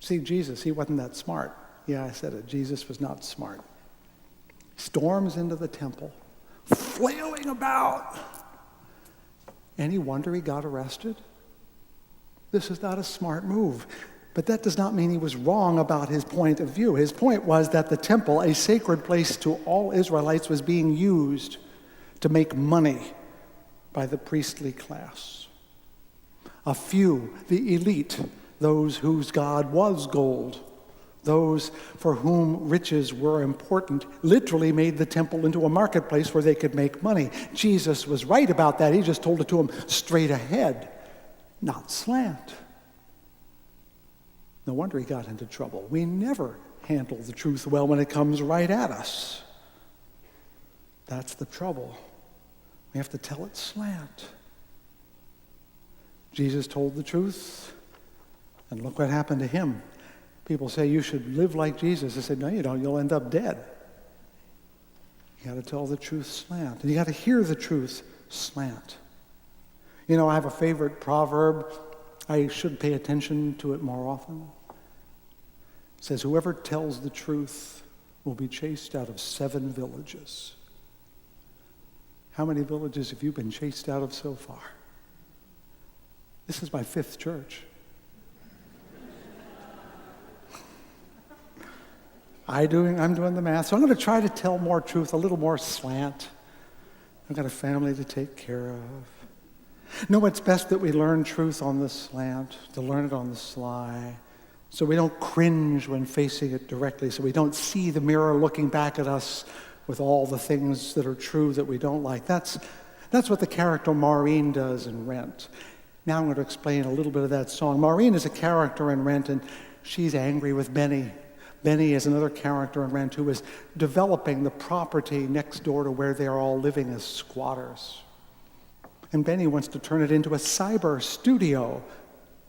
See, Jesus, he wasn't that smart. Yeah, I said it. Jesus was not smart. Storms into the temple, flailing about. Any wonder he got arrested? This is not a smart move. But that does not mean he was wrong about his point of view. His point was that the temple, a sacred place to all Israelites, was being used to make money by the priestly class. A few, the elite, those whose God was gold, those for whom riches were important, literally made the temple into a marketplace where they could make money. Jesus was right about that. He just told it to them straight ahead, not slant. No wonder he got into trouble. We never handle the truth well when it comes right at us. That's the trouble. We have to tell it slant. Jesus told the truth, and look what happened to him. People say you should live like Jesus. I said, no, you don't. You'll end up dead. You got to tell the truth slant. And you got to hear the truth slant. You know, I have a favorite proverb. I should pay attention to it more often. It says, whoever tells the truth will be chased out of 7 villages. How many villages have you been chased out of so far? This is my 5th church. I'm doing the math, so I'm going to try to tell more truth, a little more slant. I've got a family to take care of. No, it's best that we learn truth on the slant, to learn it on the sly, so we don't cringe when facing it directly, so we don't see the mirror looking back at us with all the things that are true that we don't like. That's what the character Maureen does in Rent. Now I'm going to explain a little bit of that song. Maureen is a character in Rent, and she's angry with Benny. Benny is another character in Rent who is developing the property next door to where they're all living as squatters. And Benny wants to turn it into a cyber studio.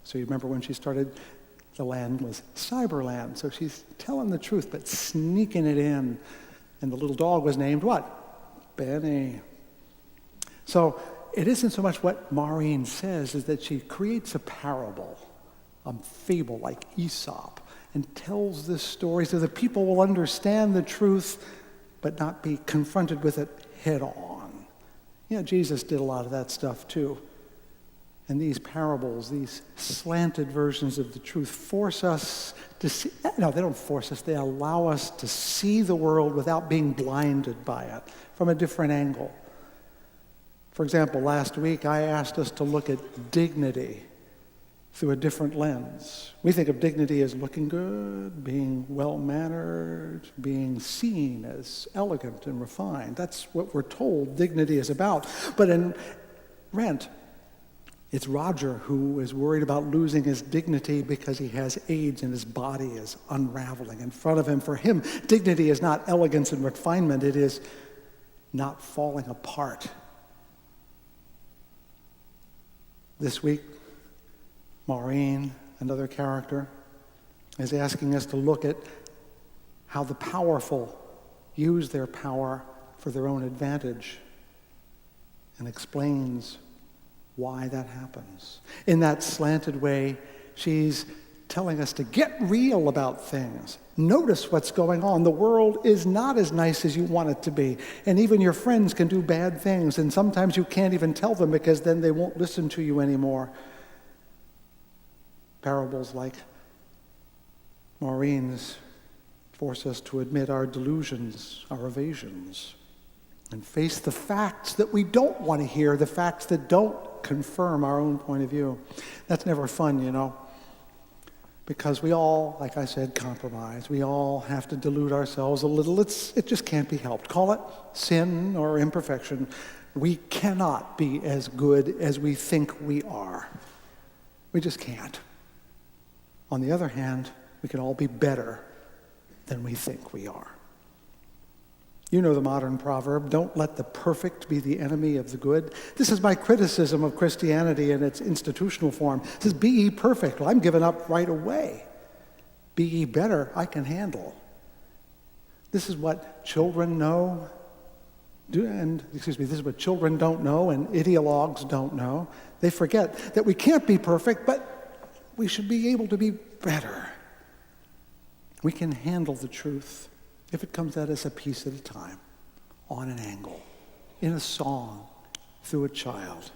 So you remember when she started, the land was Cyberland. So she's telling the truth, but sneaking it in. And the little dog was named what? Benny. So it isn't so much what Maureen says, is that she creates a parable, a fable like Aesop, and tells this story so that people will understand the truth, but not be confronted with it head on. You know, Jesus did a lot of that stuff too. And these parables, these slanted versions of the truth force us to see, no, they don't force us, they allow us to see the world without being blinded by it from a different angle. For example, last week I asked us to look at dignity through a different lens. We think of dignity as looking good, being well-mannered, being seen as elegant and refined. That's what we're told dignity is about. But in Rent, it's Roger who is worried about losing his dignity because he has AIDS and his body is unraveling in front of him. For him, dignity is not elegance and refinement. It is not falling apart. This week, Maureen, another character, is asking us to look at how the powerful use their power for their own advantage, and explains why that happens. In that slanted way, she's telling us to get real about things. Notice what's going on. The world is not as nice as you want it to be. And even your friends can do bad things, and sometimes you can't even tell them because then they won't listen to you anymore. Parables like Maureen's force us to admit our delusions, our evasions, and face the facts that we don't want to hear, the facts that don't confirm our own point of view. That's never fun, you know, because we all, like I said, compromise. We all have to delude ourselves a little. It just can't be helped. Call it sin or imperfection. We cannot be as good as we think we are. We just can't. On the other hand, we can all be better than we think we are. You know the modern proverb, don't let the perfect be the enemy of the good. This is my criticism of Christianity in its institutional form. It says, be ye perfect. Well, I'm giving up right away. Be ye better, I can handle. This is what children know, this is what children don't know and ideologues don't know. They forget that we can't be perfect, but we should be able to be better. We can handle the truth if it comes at us a piece at a time, on an angle, in a song, through a child.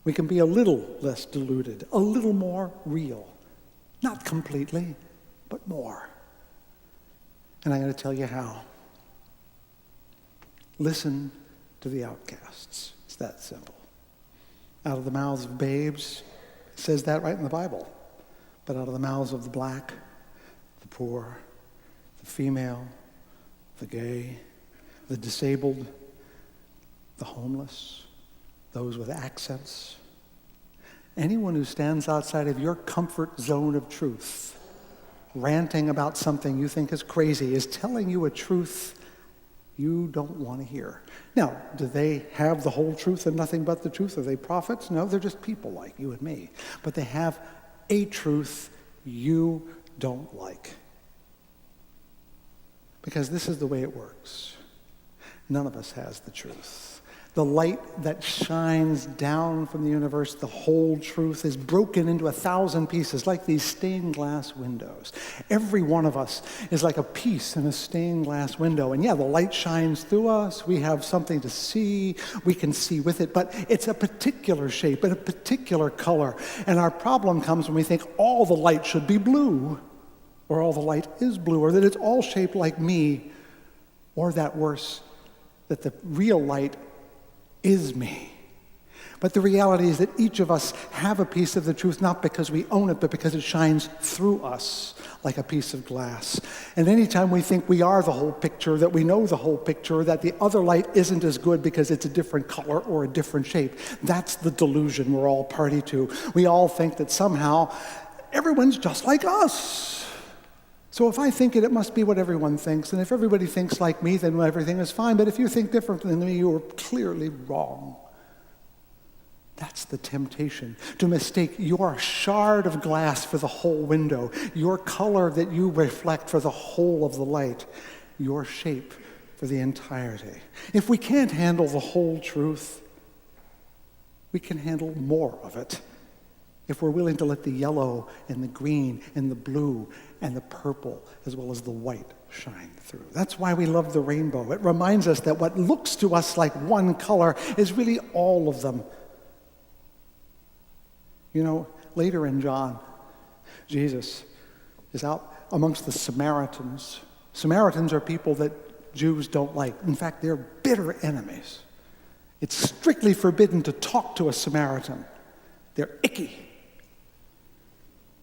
We can be a little less deluded, a little more real. Not completely, but more. And I'm going to tell you how. Listen to the outcasts. It's that simple. Out of the mouths of babes, it says that right in the Bible. But out of the mouths of the black, the poor, the female, the gay, the disabled, the homeless, those with accents, anyone who stands outside of your comfort zone of truth, ranting about something you think is crazy, is telling you a truth you don't want to hear. Now, do they have the whole truth and nothing but the truth? Are they prophets? No, they're just people like you and me. But they have a truth you don't like. Because this is the way it works. None of us has the truth. The light that shines down from the universe, the whole truth, is broken into 1,000 pieces, like these stained glass windows. Every one of us is like a piece in a stained glass window. And yeah, the light shines through us. We have something to see. We can see with it. But it's a particular shape and a particular color. And our problem comes when we think all the light should be blue, or all the light is blue, or that it's all shaped like me, or that worse, that the real light is me. But the reality is that each of us have a piece of the truth, not because we own it, but because it shines through us like a piece of glass. And anytime we think we are the whole picture, that we know the whole picture, that the other light isn't as good because it's a different color or a different shape, that's the delusion we're all party to. We all think that somehow everyone's just like us. So if I think it, it must be what everyone thinks. And if everybody thinks like me, then everything is fine. But if you think differently than me, you are clearly wrong. That's the temptation, to mistake your shard of glass for the whole window, your color that you reflect for the whole of the light, your shape for the entirety. If we can't handle the whole truth, we can handle more of it. If we're willing to let the yellow and the green and the blue and the purple as well as the white shine through. That's why we love the rainbow. It reminds us that what looks to us like one color is really all of them. You know, later in John, Jesus is out amongst the Samaritans. Samaritans are people that Jews don't like. In fact, they're bitter enemies. It's strictly forbidden to talk to a Samaritan. They're icky.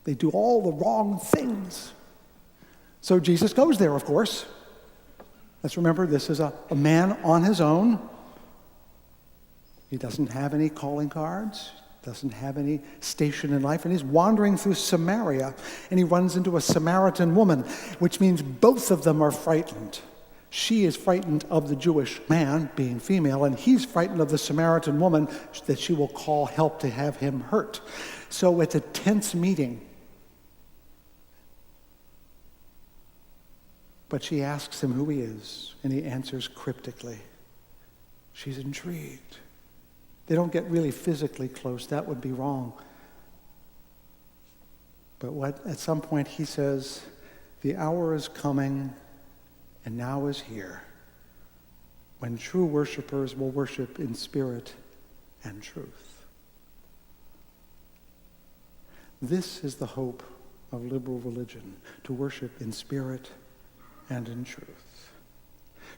They do all the wrong things. So Jesus goes there, of course. Let's remember, this is a man on his own. He doesn't have any calling cards, doesn't have any station in life, and he's wandering through Samaria, and he runs into a Samaritan woman, which means both of them are frightened. She is frightened of the Jewish man, being female, and he's frightened of the Samaritan woman that she will call help to have him hurt. So it's a tense meeting. But she asks him who he is, and he answers cryptically. She's intrigued. They don't get really physically close. That would be wrong. But at some point he says, the hour is coming, and now is here, when true worshipers will worship in spirit and truth. This is the hope of liberal religion, to worship in spirit and in truth.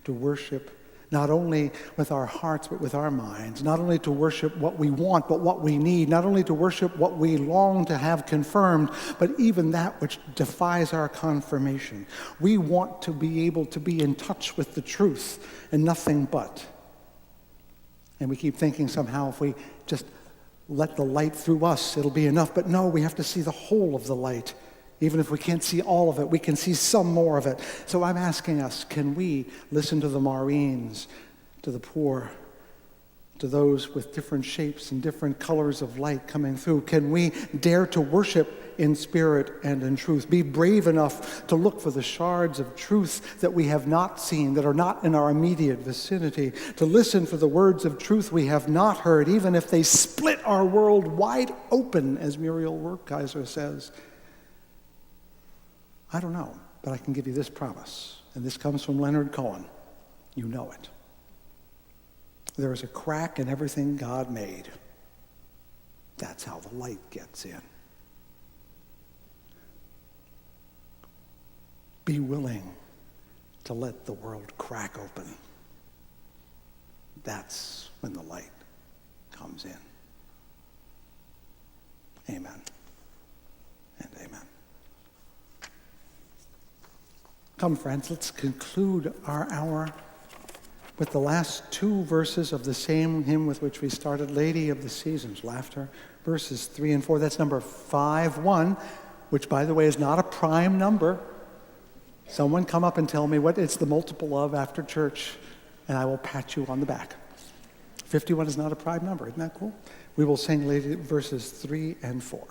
To worship not only with our hearts, but with our minds. Not only to worship what we want, but what we need. Not only to worship what we long to have confirmed, but even that which defies our confirmation. We want to be able to be in touch with the truth and nothing but. And we keep thinking somehow if we just let the light through us, it'll be enough. But no, we have to see the whole of the light. Even if we can't see all of it, we can see some more of it. So I'm asking us, can we listen to the Marines, to the poor, to those with different shapes and different colors of light coming through? Can we dare to worship in spirit and in truth? Be brave enough to look for the shards of truth that we have not seen, that are not in our immediate vicinity, to listen for the words of truth we have not heard, even if they split our world wide open, as Muriel Rukeyser says. I don't know, But I can give you this promise, and this comes from Leonard Cohen. You know it. There is a crack in everything God made. That's how the light gets in. Be willing to let the world crack open. That's when the light comes in. Amen and amen. Come, friends, let's conclude our hour with the last two verses of the same hymn with which we started, Lady of the Seasons, Laughter, verses 3 and 4. That's number 5-1, which, by the way, is not a prime number. Someone come up and tell me what it's the multiple of after church, and I will pat you on the back. 51 is not a prime number. Isn't that cool? We will sing verses 3 and 4.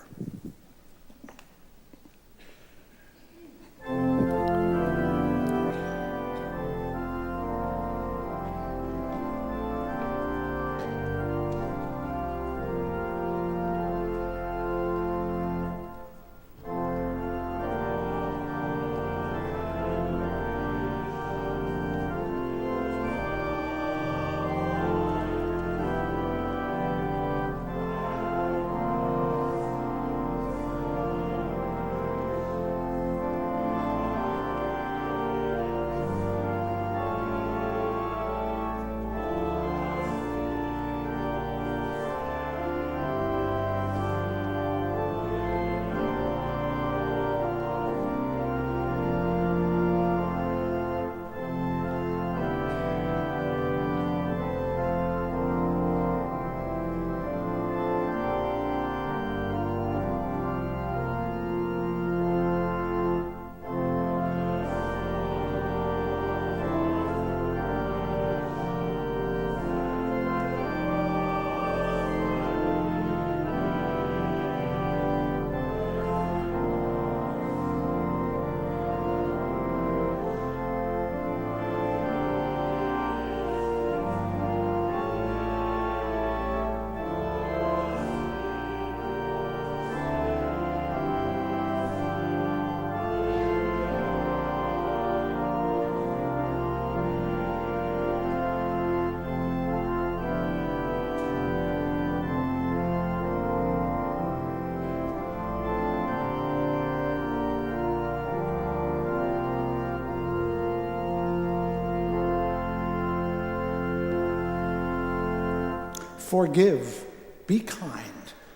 Forgive, be kind,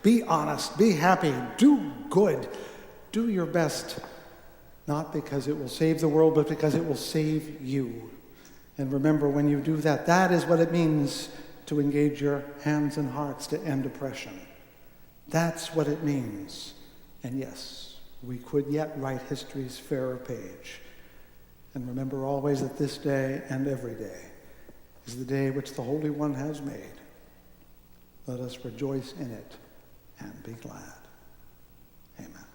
be honest, be happy, do good, do your best, not because it will save the world, but because it will save you. And remember, when you do that, that is what it means to engage your hands and hearts to end oppression. That's what it means. And yes, we could yet write history's fairer page. And remember always that this day and every day is the day which the Holy One has made. Let us rejoice in it and be glad. Amen.